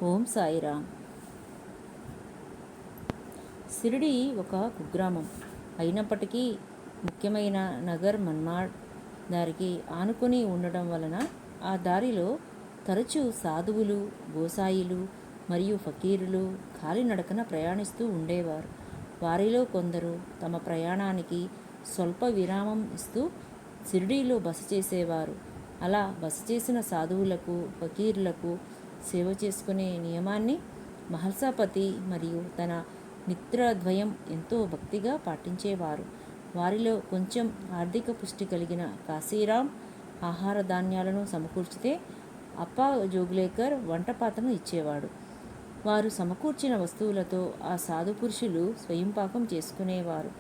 ఓం సాయిరామ్. షిరిడి ఒక కుగ్రామం అయినప్పటికీ ముఖ్యమైన నగర్ మన్మాడ్ దారికి ఆనుకొని ఉండడం వలన ఆ దారిలో తరచూ సాధువులు, గోసాయిలు మరియు ఫకీరులు కాలినడకన ప్రయాణిస్తూ ఉండేవారు. వారిలో కొందరు తమ ప్రయాణానికి స్వల్ప విరామం ఇస్తూ షిరిడీలో బస చేసేవారు. అలా బస చేసిన సాధువులకు, ఫకీరులకు సేవ చేసుకునే నియమాన్ని మహల్సాపతి మరియు తన మిత్రద్వయం ఎంతో భక్తిగా పాటించేవారు. వారిలో కొంచెం ఆర్థిక పుష్టి కలిగిన కాశీరాం ఆహార ధాన్యాలను సమకూర్చితే అప్పా జోగులేకర్ వంటపాత్రను ఇచ్చేవాడు. వారు సమకూర్చిన వస్తువులతో ఆ సాధు పురుషులు స్వయంపాకం చేసుకునేవారు.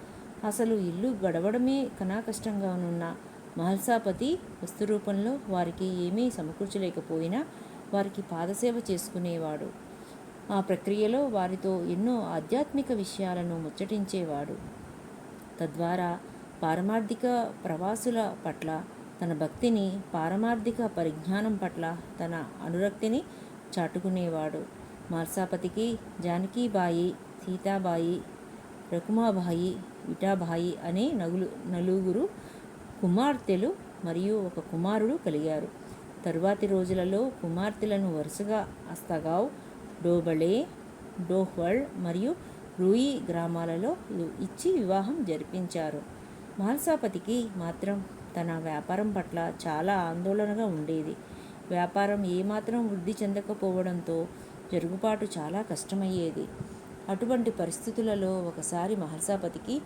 అసలు ఇల్లు గడవడమే కష్టంగా ఉన్న మహల్సాపతి వస్తు రూపంలో వారికి ఏమీ సమకూర్చలేకపోయినా వారికి పాదసేవ చేసుకునేవాడు. ఆ ప్రక్రియలో వారితో ఎన్నో ఆధ్యాత్మిక విషయాలను ముచ్చటించేవాడు. తద్వారా పారమార్థిక ప్రవాసుల పట్ల తన భక్తిని, పారమార్థిక పరిజ్ఞానం పట్ల తన అనురక్తిని చాటుకునేవాడు. మహల్సాపతికి జానకీబాయి, సీతాబాయి, రకుమాబాయి, విఠాబాయి అనే నలుగురు కుమార్తెలు మరియు ఒక కుమారుడు కలిగారు. తరువాతి రోజులలో కుమార్తెలను వరుసగా అస్తగావ్, డోబళే, డోహ్వల్ మరియు రూయి గ్రామాలలో ఇచ్చి వివాహం జరిపించారు. మహల్సాపతికి మాత్రం తన వ్యాపారం పట్ల చాలా ఆందోళనగా ఉండేది. వ్యాపారం ఏమాత్రం వృద్ధి చెందకపోవడంతో జరుగుబాటు చాలా కష్టమయ్యేది. అటువంటి పరిస్థితులలో ఒకసారి మహల్సాపతికి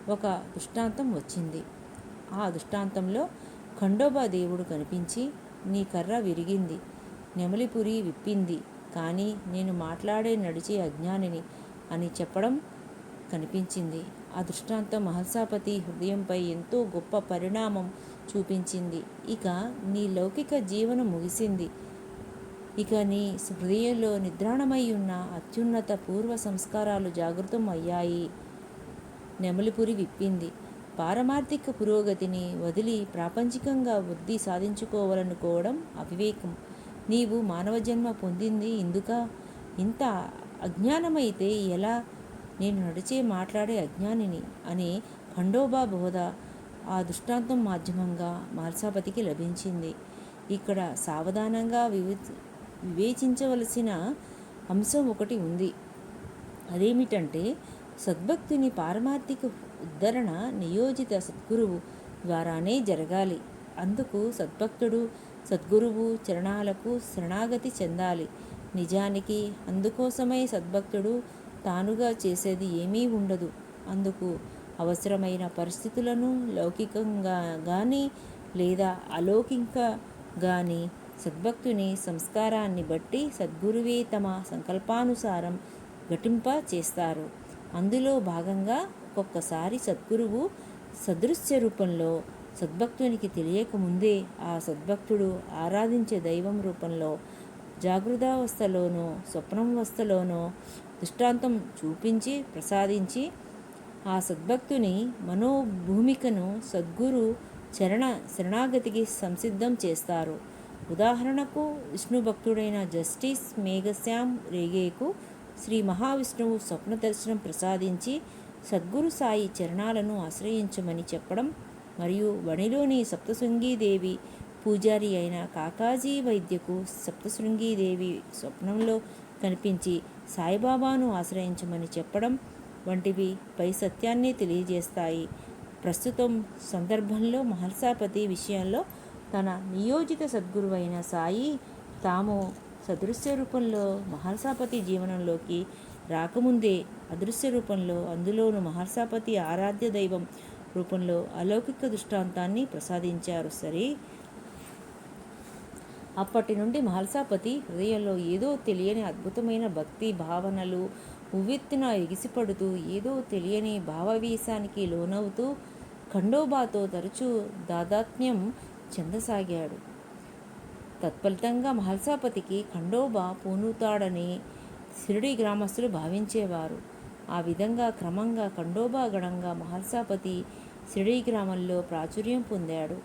ఒక దృష్టాంతం వచ్చింది. ఆ దృష్టాంతంలో ఖండోబా దేవుడు కనిపించి, నీ కర్ర విరిగింది, నెమలిపురి విప్పింది, కానీ నేను మాట్లాడే నడిచే అజ్ఞానిని అని చెప్పడం కనిపించింది. ఆ దృష్టాంతం మహల్సాపతి హృదయంపై ఎంతో గొప్ప పరిణామం చూపించింది. ఇక నీ లౌకిక జీవనం ముగిసింది. ఇక నీ హృదయంలో నిద్రాణమై ఉన్న అత్యున్నత పూర్వ సంస్కారాలు జాగృతం అయ్యాయి. నెమలిపురి విప్పింది. పారమార్థిక పురోగతిని వదిలి ప్రాపంచికంగా వృద్ధి సాధించుకోవాలనుకోవడం అవివేకం. నీవు మానవ జన్మ పొందింది ఇందుక? ఇంత అజ్ఞానమైతే ఎలా? నేను నడిచే మాట్లాడే అజ్ఞానిని అనే ఖండోబా బోధ ఆ దృష్టాంతం మాధ్యమంగా మహల్సాపతికి లభించింది. ఇక్కడ సావధానంగా వివేచించవలసిన అంశం ఒకటి ఉంది. అదేమిటంటే, సద్భక్తుని పారమార్థిక ఉద్ధరణ నియోజిత సద్గురువు ద్వారానే జరగాలి. అందుకు సద్భక్తుడు సద్గురువు చరణాలకు శరణాగతి చెందాలి. నిజానికి అందుకోసమై సద్భక్తుడు తానుగా చేసేది ఏమీ ఉండదు. అందుకు అవసరమైన పరిస్థితులను లౌకికంగా కానీ లేదా అలౌకిక కానీ సద్భక్తుని సంస్కారాన్ని బట్టి సద్గురువే తమ సంకల్పానుసారం ఘటింప చేస్తారు. అందులో భాగంగా ఒక్కొక్కసారి సద్గురువు సదృశ్య రూపంలో సద్భక్తునికి తెలియకముందే ఆ సద్భక్తుడు ఆరాధించే దైవం రూపంలో జాగృతావస్థలోనో స్వప్నావస్థలోనో దృష్టాంతం చూపించి ప్రసాదించి ఆ సద్భక్తుని మనోభూమికను సద్గురు శరణాగతికి సంసిద్ధం చేస్తారు. ఉదాహరణకు విష్ణుభక్తుడైన జస్టిస్ మేఘశ్యామ్ రేగేకు శ్రీ మహావిష్ణువు స్వప్న దర్శనం ప్రసాదించి సద్గురు సాయి చరణాలను ఆశ్రయించమని చెప్పడం, మరియు వణిలోని సప్తశృంగీదేవి పూజారి అయిన కాకాజీ వైద్యకు సప్తశృంగీదేవి స్వప్నంలో కనిపించి సాయిబాబాను ఆశ్రయించమని చెప్పడం వంటివి పై సత్యాన్ని తెలియజేస్తాయి. ప్రస్తుతం సందర్భంలో మహల్సాపతి విషయంలో తన నియోజిత సద్గురువైన సాయి తాము సదృశ్య రూపంలో మహల్సాపతి జీవనంలోకి రాకముందే అదృశ్య రూపంలో, అందులోనూ మహల్సాపతి ఆరాధ్య దైవం రూపంలో అలౌకిక దృష్టాంతాన్ని ప్రసాదించారు. సరే, అప్పటి నుండి మహల్సాపతి హృదయంలో ఏదో తెలియని అద్భుతమైన భక్తి భావనలు ఉవ్వెత్తున ఎగిసిపడుతూ, ఏదో తెలియని భావవేశానికి లోనవుతూ ఖండోబాతో తరచూ తాదాత్మ్యం చెందసాగాడు. తత్ఫలితంగా మహల్సాపతికి ఖండోబా పూనుతాడని షిరిడి గ్రామస్తులు భావించేవారు. ఆ విధంగా క్రమంగా ఖండోబా గణంగా మహల్సాపతి షిరిడి గ్రామంలో ప్రాచుర్యం పొందాడు.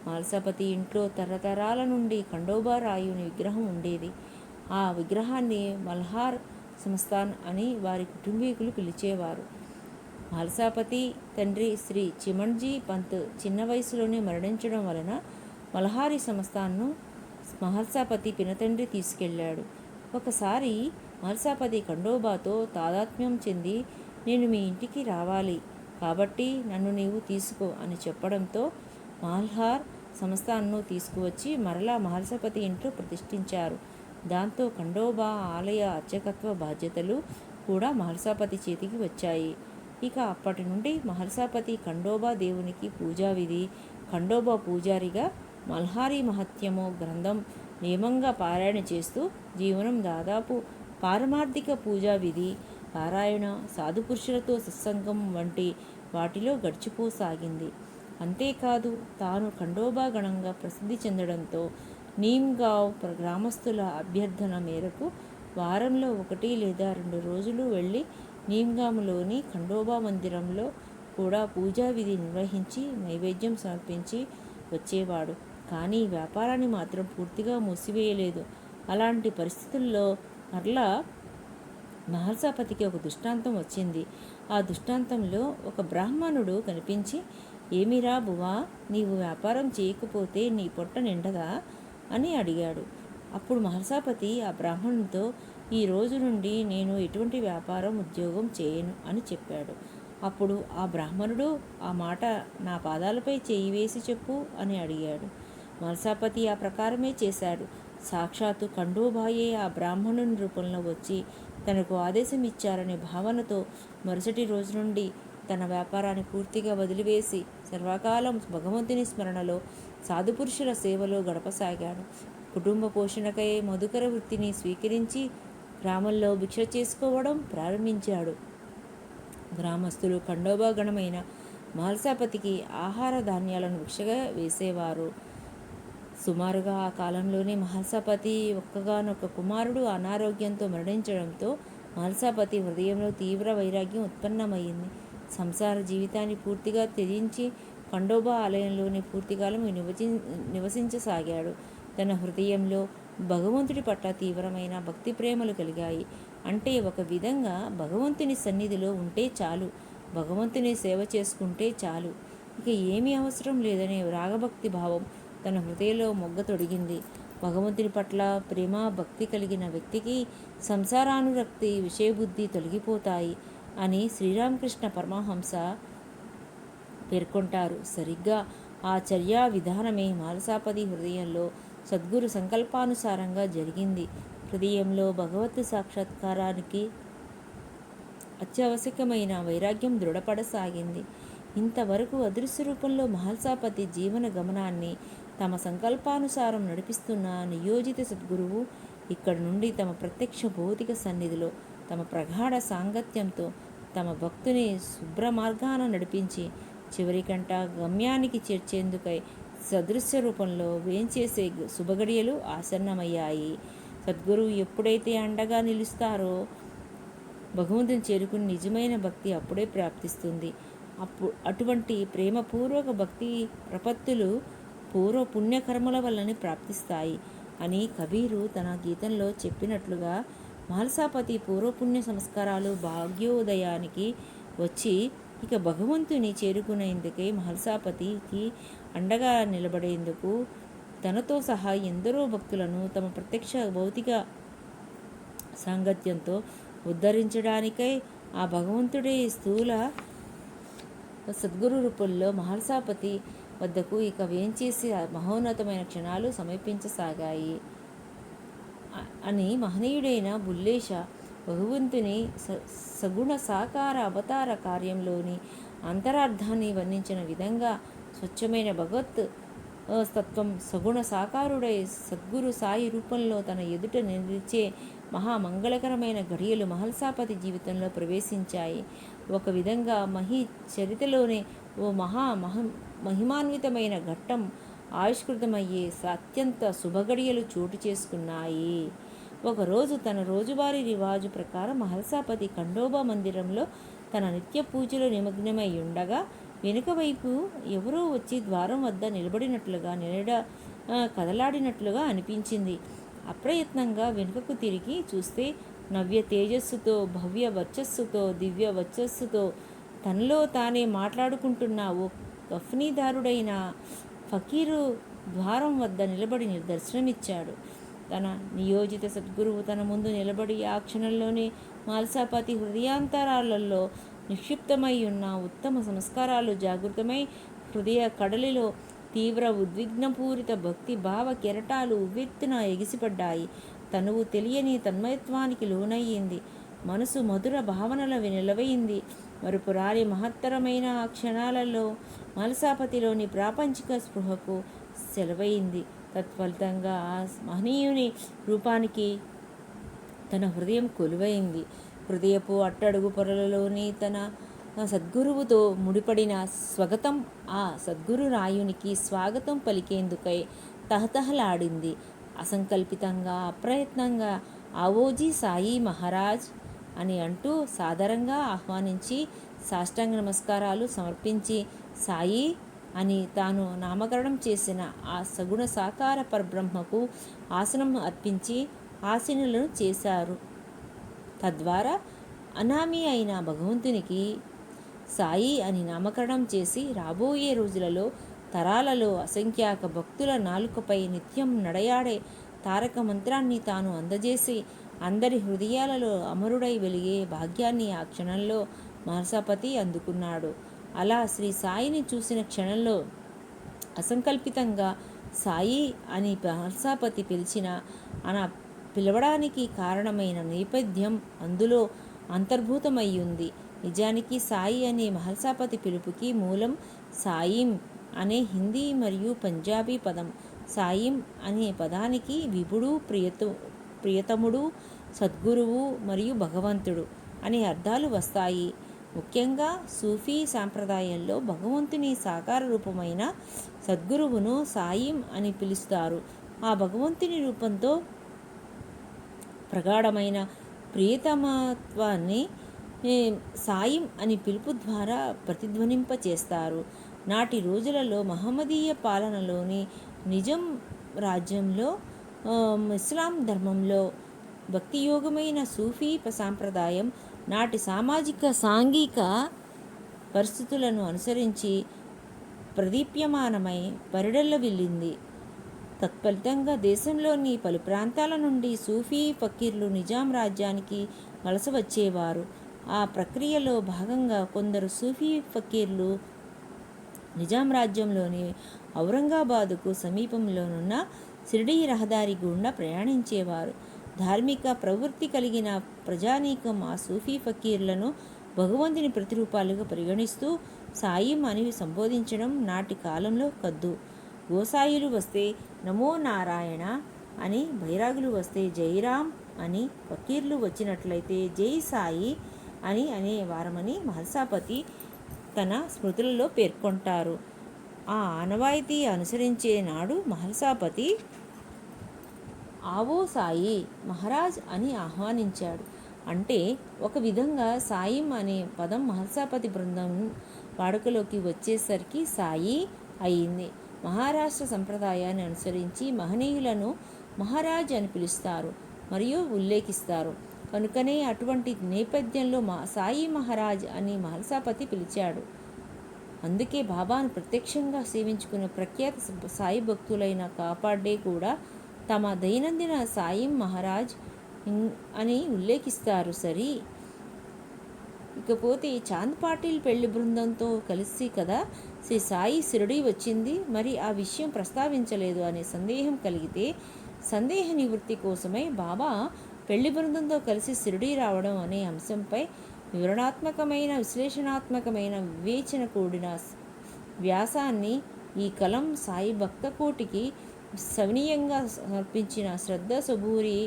మహల్సాపతి ఇంట్లో తరతరాల నుండి ఖండోబా రాయుని విగ్రహం ఉండేది. ఆ విగ్రహాన్ని మల్హార్ సంస్థాన్ అని వారి కుటుంబీకులు పిలిచేవారు. మహల్సాపతి తండ్రి శ్రీ చిమణ్జీ పంత్ చిన్న వయసులోనే మరణించడం వలన మల్హారీ సంస్థాన్ను మహల్సాపతి పినతండ్రి తీసుకెళ్ళాడు. ఒకసారి మహల్సాపతి ఖండోబాతో తాదాత్మ్యం చెంది, నేను మీ ఇంటికి రావాలి కాబట్టి నన్ను నీవు తీసుకో అని చెప్పడంతో మల్హార్ సంస్థాన్ను తీసుకువచ్చి మరలా మహల్సాపతి ఇంట్లో ప్రతిష్ఠించారు. దాంతో ఖండోబా ఆలయ అర్చకత్వ బాధ్యతలు కూడా మహల్సాపతి చేతికి వచ్చాయి. ఇక అప్పటి నుండి మహల్సాపతి ఖండోబా దేవునికి పూజావిధి, ఖండోబా పూజారిగా మల్హారీ మహత్యము గ్రంథం నియమంగా పారాయణ చేస్తూ జీవనం దాదాపు పారమార్థిక పూజా విధి, పారాయణ, సాధుపురుషులతో సత్సంగం వంటి వాటిలో గడిచిపోసాగింది. అంతేకాదు తాను ఖండోబా గణంగా ప్రసిద్ధి చెందడంతో నీమ్గావ్ గ్రామస్తుల అభ్యర్థన మేరకు వారంలో 1 లేదా 2 రోజులు వెళ్ళి నీమ్గామ్లోని ఖండోబా మందిరంలో కూడా పూజా విధి నిర్వహించి నైవేద్యం సమర్పించి వచ్చేవాడు. కానీ వ్యాపారాన్ని మాత్రం పూర్తిగా మూసివేయలేదు. అలాంటి పరిస్థితుల్లో మరలా మహల్సాపతికి ఒక దృష్టాంతం వచ్చింది. ఆ దృష్టాంతంలో ఒక బ్రాహ్మణుడు కనిపించి, ఏమిరా బువా, నీవు వ్యాపారం చేయకపోతే నీ పొట్ట నిండదా అని అడిగాడు. అప్పుడు మహల్సాపతి ఆ బ్రాహ్మణునితో, ఈ రోజు నుండి నేను ఎటువంటి వ్యాపారం ఉద్యోగం చేయను అని చెప్పాడు. అప్పుడు ఆ బ్రాహ్మణుడు, ఆ మాట నా పాదాలపై చేయి వేసి చెప్పు అని అడిగాడు. మహల్సాపతి ఆ ప్రకారమే చేశాడు. సాక్షాత్తు ఖండోబాయే ఆ బ్రాహ్మణుని రూపంలో వచ్చి తనకు ఆదేశం ఇచ్చారనే భావనతో మరుసటి రోజు నుండి తన వ్యాపారాన్ని పూర్తిగా వదిలివేసి సర్వకాలం భగవంతుని స్మరణలో, సాధుపురుషుల సేవలో గడపసాగాడు. కుటుంబ పోషణకై మధుకర వృత్తిని స్వీకరించి గ్రామంలో భిక్ష చేసుకోవడం ప్రారంభించాడు. గ్రామస్తులు ఖండోబా గణమైన మహల్సాపతికి ఆహార ధాన్యాలను భిక్షగా వేసేవారు. సుమారుగా ఆ కాలంలోనే మహల్సాపతి ఒక్కగానొక్క కుమారుడు అనారోగ్యంతో మరణించడంతో మహల్సాపతి హృదయంలో తీవ్ర వైరాగ్యం ఉత్పన్నమైంది. సంసార జీవితాన్ని పూర్తిగా త్యజించి ఖండోబా ఆలయంలోనే పూర్తికాలం నివసించసాగాడు. తన హృదయంలో భగవంతుడి పట్ల తీవ్రమైన భక్తి ప్రేమలు కలిగాయి. అంటే ఒక విధంగా భగవంతుని సన్నిధిలో ఉంటే చాలు, భగవంతుని సేవ చేసుకుంటే చాలు, ఇక ఏమీ అవసరం లేదనే రాగభక్తి భావం తన హృదయంలో మొగ్గతొడిగింది. భగవంతుని పట్ల ప్రేమ భక్తి కలిగిన వ్యక్తికి సంసారానురక్తి, విషయబుద్ధి తొలగిపోతాయి అని శ్రీరామకృష్ణ పరమహంస పేర్కొంటారు. సరిగ్గా ఆ చర్యా విధానమే మహల్సాపతి హృదయంలో సద్గురు సంకల్పానుసారంగా జరిగింది. హృదయంలో భగవత్ సాక్షాత్కారానికి అత్యావశ్యకమైన వైరాగ్యం దృఢపడసాగింది. ఇంతవరకు అదృశ్య రూపంలో మహల్సాపతి జీవన గమనాన్ని తమ సంకల్పానుసారం నడిపిస్తున్న నియోజిత సద్గురువు ఇక్కడి నుండి తమ ప్రత్యక్ష భౌతిక సన్నిధిలో తమ ప్రగాఢ సాంగత్యంతో తమ భక్తుని శుభ్ర మార్గాన నడిపించి చివరికంట గమ్యానికి చేర్చేందుకై సదృశ్య రూపంలో వేంచేసే శుభగడియలు ఆసన్నమయ్యాయి. సద్గురువు ఎప్పుడైతే అండగా నిలుస్తారో భగవంతుని చేరుకుని నిజమైన భక్తి అప్పుడే ప్రాప్తిస్తుంది. అటువంటి ప్రేమపూర్వక భక్తి ప్రపత్తులు పూర్వ పుణ్యకర్మల వల్లనే ప్రాప్తిస్తాయి అని కబీరు తన గీతంలో చెప్పినట్లుగా మహల్సాపతి పూర్వపుణ్య సంస్కారాలు భాగ్యోదయానికి వచ్చి ఇక భగవంతుని చేరుకునేందుకై మహల్సాపతికి అండగా నిలబడేందుకు తనతో సహా ఎందరో భక్తులను తమ ప్రత్యక్ష భౌతిక సాంగత్యంతో ఉద్ధరించడానికై ఆ భగవంతుడే స్థూల సద్గురు రూపంలో మహల్సాపతి వద్దకు ఇక వేంచేసి మహోన్నతమైన క్షణాలు సమీపించసాగాయి అని మహనీయుడైన బుల్లేష భగవంతుని సగుణ సాకార అవతార కార్యంలోని అంతరార్థాన్ని వర్ణించిన విధంగా స్వచ్ఛమైన భగవత్ తత్వం సగుణ సాకారుడై సద్గురు సాయి రూపంలో తన ఎదుట నిలిచే మహామంగళకరమైన ఘడియలు మహల్సాపతి జీవితంలో ప్రవేశించాయి. ఒక విధంగా చరితలోనే ఓ మహిమాన్వితమైన ఘట్టం ఆవిష్కృతమయ్యే అత్యంత శుభగడియలు చోటు చేసుకున్నాయి. ఒకరోజు తన రోజువారీ రివాజు ప్రకారం మహల్సాపతి ఖండోబా మందిరంలో తన నిత్య పూజలో నిమగ్నమై ఉండగా వెనుక వైపు ఎవరో వచ్చి ద్వారం వద్ద నిలబడినట్లుగా కదలాడినట్లుగా అనిపించింది. అప్రయత్నంగా వెనుకకు తిరిగి చూస్తే నవ్య తేజస్సుతో, భవ్య వర్చస్సుతో, దివ్య వర్చస్సుతో తనలో తానే మాట్లాడుకుంటున్న ఓ కఫ్నీదారుడైన ఫకీరు ద్వారం వద్ద నిలబడి దర్శనమిచ్చాడు. తన నియోజిత సద్గురువు తన ముందు నిలబడి ఆ క్షణంలోనే మాల్సాపతి హృదయాంతరాలలో నిక్షిప్తమై ఉన్న ఉత్తమ సంస్కారాలు జాగృతమై హృదయ కడలిలో తీవ్ర ఉద్విగ్నపూరిత భక్తి భావ కెరటాలు ఉవ్వెత్తున ఎగిసిపడ్డాయి. తనువు తెలియని తన్మయత్వానికి లోనయ్యింది. మనసు మధుర భావనల నిలవయింది. మరుపురాని మహత్తరమైన ఆ క్షణాలలో మాల్సాపతిలోని ప్రాపంచిక స్పృహకు సెలవయింది. తత్ఫలితంగా ఆ మహనీయుని రూపానికి తన హృదయం కొలువైంది. హృదయపు అట్టడుగు పొరలలోని తన సద్గురువుతో ముడిపడిన స్వగతం ఆ సద్గురు రాయునికి స్వాగతం పలికేందుకై తహతహలాడింది. అసంకల్పితంగా, అప్రయత్నంగా ఆవోజీ సాయి మహారాజ్ అని అంటూ సాదరంగా ఆహ్వానించి సాష్టాంగ నమస్కారాలు సమర్పించి సాయి అని తాను నామకరణం చేసిన ఆ సగుణ సాకార పరబ్రహ్మకు ఆసనం అర్పించి ఆసీనులను చేశారు. తద్వారా అనామీ అయిన భగవంతునికి సాయి అని నామకరణం చేసి రాబోయే రోజులలో తరాలలో అసంఖ్యాక భక్తుల నాలుకపై నిత్యం నడయాడే తారక మంత్రాన్ని తాను అందజేసి అందరి హృదయాలలో అమరుడై వెలిగే భాగ్యాన్ని ఆ క్షణంలో మాల్సాపతి అందుకున్నాడు. అలా శ్రీ సాయిని చూసిన క్షణంలో అసంకల్పితంగా సాయి అని మాల్సాపతి పిలిచిన అన పిలవడానికి కారణమైన నేపథ్యం అందులో అంతర్భూతమయ్యుంది. నిజానికి సాయి అనే మహల్సాపతి పిలుపుకి మూలం సాయిం అనే హిందీ మరియు పంజాబీ పదం. సాయిం అనే పదానికి విభుడు, ప్రియతముడు, సద్గురువు మరియు భగవంతుడు అనే అర్థాలు వస్తాయి. ముఖ్యంగా సూఫీ సాంప్రదాయంలో భగవంతుని సాకార రూపమైన సద్గురువును సాయిం అని పిలుస్తారు. ఆ భగవంతుని రూపంతో ప్రగాఢమైన ప్రియతమత్వాన్ని సాయిం అని పిలుపు ద్వారా ప్రతిధ్వనింపచేస్తారు. నాటి రోజులలో మహమ్మదీయ పాలనలోని నిజాం రాజ్యంలో ఇస్లాం ధర్మంలో భక్తియోగమైన సూఫీ సాంప్రదాయం నాటి సామాజిక సాంఘిక పరిస్థితులను అనుసరించి ప్రదీప్యమానమై పరిడెల్లవిల్లింది. తత్ఫలితంగా దేశంలోని పలు ప్రాంతాల నుండి సూఫీ ఫకీర్లు నిజాం రాజ్యానికి వలస వచ్చేవారు. ఆ ప్రక్రియలో భాగంగా కొందరు సూఫీ ఫకీర్లు నిజాం రాజ్యంలోని ఔరంగాబాదుకు సమీపంలోనున్న షిరిడీ రహదారి గుండా ప్రయాణించేవారు. ధార్మిక ప్రవృత్తి కలిగిన ప్రజానీకం ఆ సూఫీ ఫకీర్లను భగవంతుని ప్రతిరూపాలుగా పరిగణిస్తూ సాయిం అని సంబోధించడం నాటి కాలంలో కద్దు. గోసాయిలు వస్తే నమో నారాయణ అని, బైరాగులు వస్తే జైరాం అని, ఫకీర్లు వచ్చినట్లయితే జై సాయి అని అనేవారమని మహల్సాపతి తన స్మృతులలో పేర్కొంటారు. ఆ ఆనవాయితీ అనుసరించే నాడు మహల్సాపతి ఆవో సాయి మహారాజ్ అని ఆహ్వానించాడు. అంటే ఒక విధంగా సాయిం అనే పదం మహల్సాపతి బృందం వాడుకలోకి వచ్చేసరికి సాయి అయింది. మహారాష్ట్ర సంప్రదాయాన్ని అనుసరించి మహనీయులను మహారాజ్ అని పిలుస్తారు మరియు ఉల్లేఖిస్తారు. కనుకనే అటువంటి నేపథ్యంలో సాయి మహారాజ్ అని మహల్సాపతి పిలిచాడు. అందుకే బాబాను ప్రత్యక్షంగా సేవించుకున్న ప్రఖ్యాత సాయి భక్తులైన కాపాడే కూడా తమ దైనందిన సాయిం మహారాజ్ అని ఉల్లేఖిస్తారు. సరి ఇకపోతే చాంద్ పాటిల్ పెళ్లి బృందంతో కలిసి కదా శ్రీ సాయి షిరిడీ వచ్చింది, మరి ఆ విషయం ప్రస్తావించలేదు అనే సందేహం కలిగితే సందేహ నివృత్తి కోసమై బాబా పెళ్లి బృందంతో కలిసి షిరిడీ రావడం అనే అంశంపై వివరణాత్మకమైన విశ్లేషణాత్మకమైన వివేచన కూడిన వ్యాసాన్ని ఈ కలం సాయి భక్తకోటికి సవినీయంగా సమర్పించిన శ్రద్ధ సబూరి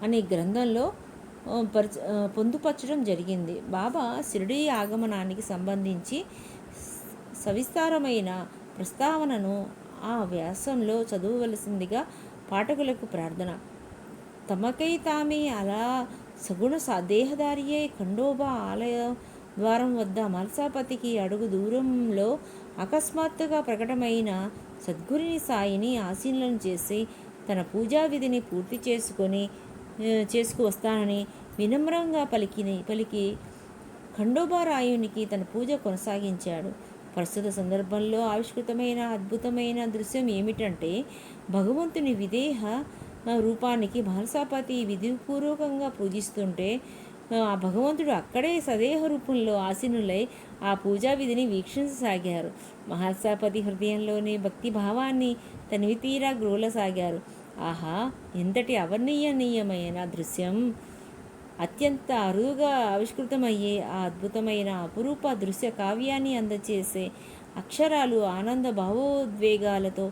అనే గ్రంథంలో పొందుపరచడం జరిగింది. బాబా షిరిడీ ఆగమనానికి సంబంధించి సవిస్తారమైన ప్రస్తావనను ఆ వ్యాసంలో చదవవలసిందిగా పాఠకులకు ప్రార్థన. తమకై తామే అలా సగుణ దేహదారియే ఖండోబా ఆలయ ద్వారం వద్ద మల్సాపతికి అడుగు దూరంలో అకస్మాత్తుగా ప్రకటమైన సద్గురుని సాయిని ఆసీనులను చేసి తన పూజా విధిని పూర్తి చేసుకువస్తానని వినమ్రంగా పలికి ఖండోబారాయునికి తన పూజ కొనసాగించాడు. ప్రస్తుత సందర్భంలో ఆవిష్కృతమైన అద్భుతమైన దృశ్యం ఏమిటంటే, భగవంతుని విదేహ రూపానికి మహల్సాపతి విధిపూర్వకంగా పూజిస్తుంటే ఆ భగవంతుడు అక్కడే సదేహ రూపంలో ఆసీనులై ఆ పూజా విధిని వీక్షించసాగారు. మహల్సాపతి హృదయంలోని భక్తి భావాన్ని తనివి తీరా గ్రోలసాగారు. ఆహా, ఎంతటి అవర్ణీయనీయమైన దృశ్యం! అత్యంత అరుదుగా ఆవిష్కృతమయ్యే ఆ అద్భుతమైన అపురూప దృశ్య కావ్యాన్ని అందచేసే అక్షరాలు ఆనంద భావోద్వేగాలతో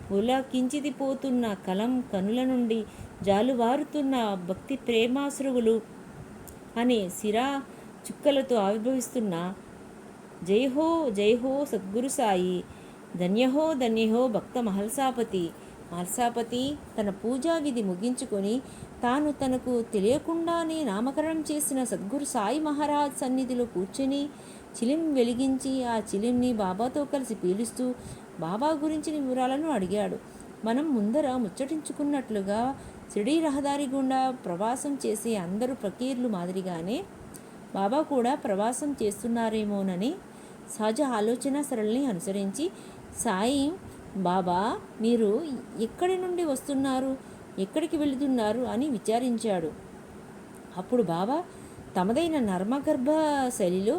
పులకించిపోతున్న కలం కనుల నుండి జాలువారుతున్న భక్తి ప్రేమాశ్రువులు అనే సిరా చుక్కలతో ఆవిర్భవిస్తున్న జైహో జైహో సద్గురు సాయి, ధన్యహో ధన్యహో భక్త మహల్సాపతి. మహల్సాపతి తన పూజా విధి ముగించుకొని తనకు తెలియకుండానే నామకరణం చేసిన సద్గురు సాయి మహారాజ్ సన్నిధిలో కూర్చొని చిలిం వెలిగించి ఆ చిలింని బాబాతో కలిసి పీలుస్తూ బాబా గురించిన వివరాలను అడిగాడు. మనం ముందర ముచ్చటించుకున్నట్లుగా షిరిడీ రహదారి గుండా ప్రవాసం చేసే అందరూ ఫకీర్లు మాదిరిగానే బాబా కూడా ప్రవాసం చేస్తున్నారేమోనని సహజ ఆలోచన సరళిని అనుసరించి సాయి, బాబా మీరు ఎక్కడి నుండి వస్తున్నారు, ఎక్కడికి వెళుతున్నారు అని విచారించాడు. అప్పుడు బాబా తమదైన నర్మగర్భ శైలిలో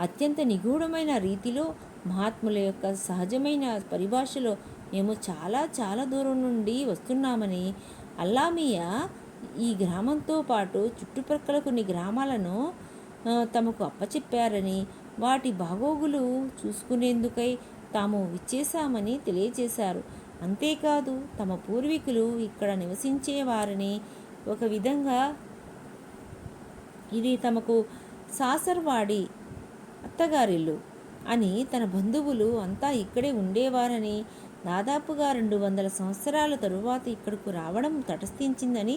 అత్యంత నిగూఢమైన రీతిలో మహాత్ముల యొక్క సహజమైన పరిభాషలో మేము చాలా చాలా దూరం నుండి వస్తున్నామని, అల్లామియా ఈ గ్రామంతో పాటు చుట్టుప్రక్కల కొన్ని గ్రామాలను తమకు అప్పచెప్పారని, వాటి బాగోగులు చూసుకునేందుకై తాము విచ్చేశామని తెలియజేశారు. అంతేకాదు తమ పూర్వీకులు ఇక్కడ నివసించేవారని, ఒక విధంగా ఇది తమకు సాసర్వాడి అత్తగారిల్లు అని, తన బంధువులు అంతా ఇక్కడే ఉండేవారని, దాదాపుగా 200 సంవత్సరాల తరువాత ఇక్కడకు రావడం తటస్థించిందని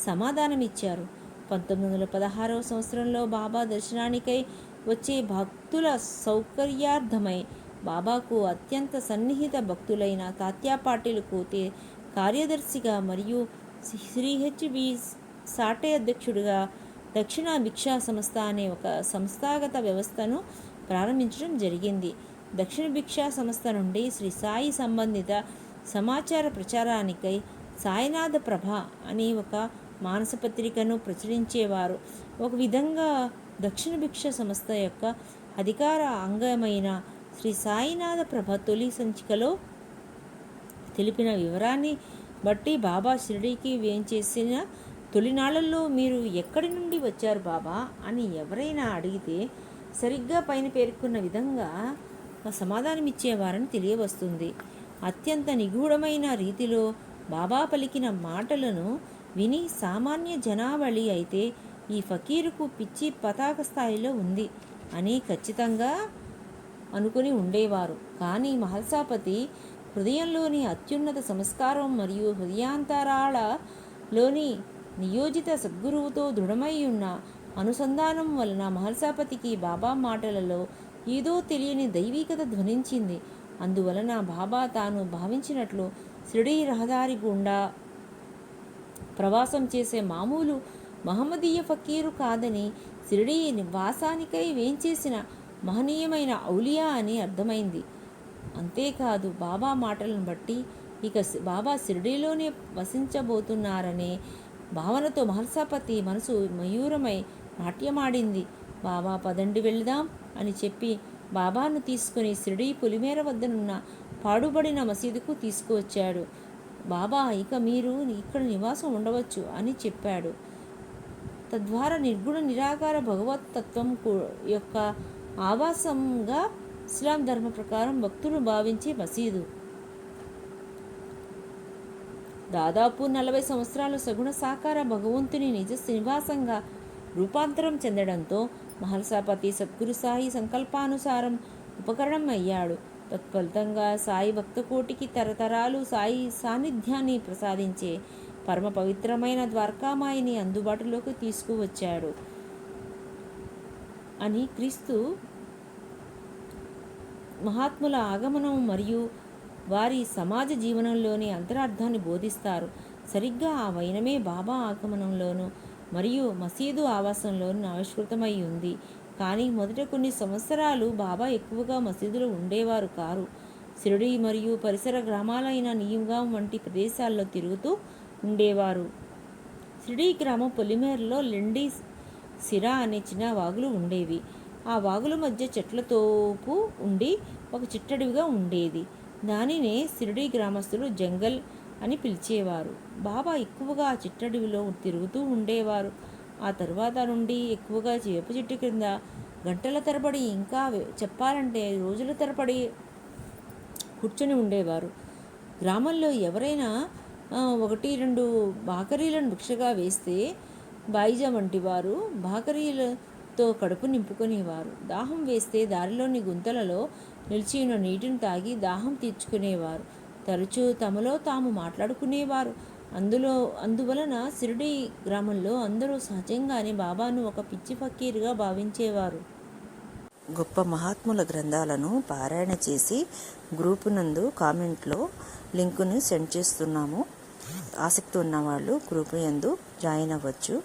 సమాధానమిచ్చారు. 1916వ సంవత్సరంలో బాబా దర్శనానికై వచ్చే భక్తుల సౌకర్యార్థమై బాబాకు అత్యంత సన్నిహిత భక్తులైన తాత్యా పాటిల్కు కార్యదర్శిగా మరియు శ్రీ హెచ్.బి. సాటే అధ్యక్షుడిగా దక్షిణ భిక్షా సంస్థ అనే ఒక సంస్థాగత వ్యవస్థను ప్రారంభించడం జరిగింది. దక్షిణ భిక్షా సంస్థ నుండి శ్రీ సాయి సంబంధిత సమాచార ప్రచారానికై సాయినాథ ప్రభ అనే ఒక మానసపత్రికను ప్రచురించేవారు. ఒక విధంగా దక్షిణ భిక్షా సంస్థ యొక్క అధికార అంగమైన శ్రీ సాయినాథ ప్రభ తొలి సంచికలో తెలిపిన వివరాన్ని బట్టి బాబా షిరిడీకి వేంచేసిన తొలినాళ్లలో మీరు ఎక్కడి నుండి వచ్చారు బాబా అని ఎవరైనా అడిగితే సరిగ్గా పైన పేర్కొన్న విధంగా సమాధానమిచ్చేవారని తెలియవస్తుంది. అత్యంత నిగూఢమైన రీతిలో బాబా పలికిన మాటలను విని సామాన్య జనావళి అయితే ఈ ఫకీరుకు పిచ్చి పతాక స్థాయిలో ఉంది అని ఖచ్చితంగా అనుకుని ఉండేవారు. కానీ మహల్సాపతి హృదయంలోని అత్యున్నత సంస్కారం మరియు హృదయాంతరాళలోని నియోజిత సద్గురువుతో దృఢమై ఉన్న అనుసంధానం వలన మహల్సాపతికి బాబా మాటలలో ఏదో తెలియని దైవీకత ధ్వనించింది. అందువలన బాబా తాను భావించినట్లు షిరిడీ రహదారి గుండా ప్రవాసం చేసే మామూలు మహమ్మదీయ ఫకీరు కాదని, షిరిడీ నివాసానికై వేంచేసిన మహనీయమైన ఔలియా అని అర్థమైంది. అంతేకాదు బాబా మాటలను బట్టి ఇక బాబా షిరిడీలోనే వసించబోతున్నారనే భావనతో మహల్సాపతి మనసు మయూరమై నాట్యమాడింది. బాబా పదండి వెళదాం అని చెప్పి బాబాను తీసుకుని షిరిడీ పొలిమేర వద్దనున్న పాడుబడిన మసీదుకు తీసుకువచ్చాడు. బాబా ఇక మీరు ఇక్కడ నివాసం ఉండవచ్చు అని చెప్పాడు. తద్వారా నిర్గుణ నిరాకార భగవత్ తత్వం యొక్క ఆవాసంగా ఇస్లాం ధర్మ ప్రకారం భక్తులు భావించే మసీదు. దాదాపు 40 సంవత్సరాలు సగుణ సాకార భగవంతుని నిజ నివాసంగా రూపాంతరం చెందడంతో మహల్సాపతి సద్గురు సాయి సంకల్పానుసారం ఉపకరణం అయ్యాడు. తత్ఫలితంగా సాయి భక్తకోటికి తరతరాలు సాయి సాన్నిధ్యాన్ని ప్రసాదించే పరమ పవిత్రమైన ద్వారకామాయిని అందుబాటులోకి తీసుకువచ్చాడు అని క్రీస్తు మహాత్ముల ఆగమనం మరియు వారి సమాజ జీవనంలోని అంతరార్థాన్ని బోధిస్తారు. సరిగ్గా ఆ వైనమే బాబా ఆగమనంలోనూ మరియు మసీదు ఆవాసంలోనూ ఆవిష్కృతమై ఉంది. కానీ మొదట కొన్ని సంవత్సరాలు బాబా ఎక్కువగా మసీదులో ఉండేవారు కారు. షిరిడీ మరియు పరిసర గ్రామాలైన నియంగాం వంటి ప్రదేశాల్లో తిరుగుతూ ఉండేవారు. షిరిడీ గ్రామం పొలిమేరలో లెండి సిరా అనే చిన్న వాగులు ఉండేవి. ఆ వాగుల మధ్య చెట్లతోపు ఉండి ఒక చిట్టడివిగా ఉండేది. దానినే షిరిడీ గ్రామస్తులు జంగల్ అని పిలిచేవారు. బాబా ఎక్కువగా ఆ చిట్టడివిలో తిరుగుతూ ఉండేవారు. ఆ తరువాత నుండి ఎక్కువగా వేప చెట్టు కింద గంటల తరబడి, ఇంకా చెప్పాలంటే రోజుల తరబడి కూర్చొని ఉండేవారు. గ్రామంలో ఎవరైనా 1-2 బాకరీలను భిక్షగా వేస్తే బాయిజా వంటి వారు బాకరీలతో కడుపు నింపుకునేవారు. దాహం వేస్తే దారిలోని గుంతలలో నిలిచి ఉన్న నీటిని తాగి దాహం తీర్చుకునేవారు. తరచూ తమలో తాము మాట్లాడుకునేవారు. అందువలన షిరిడీ గ్రామంలో అందరూ సహజంగానే బాబాను ఒక పిచ్చి ఫకీరుగా భావించేవారు. గొప్ప మహాత్ముల గ్రంథాలను పారాయణ చేసి గ్రూపు నందు కామెంట్లో లింకును సెండ్ చేస్తున్నాము. ఆసక్తి ఉన్నవాళ్ళు గ్రూపు యందు జాయిన్ అవ్వచ్చు.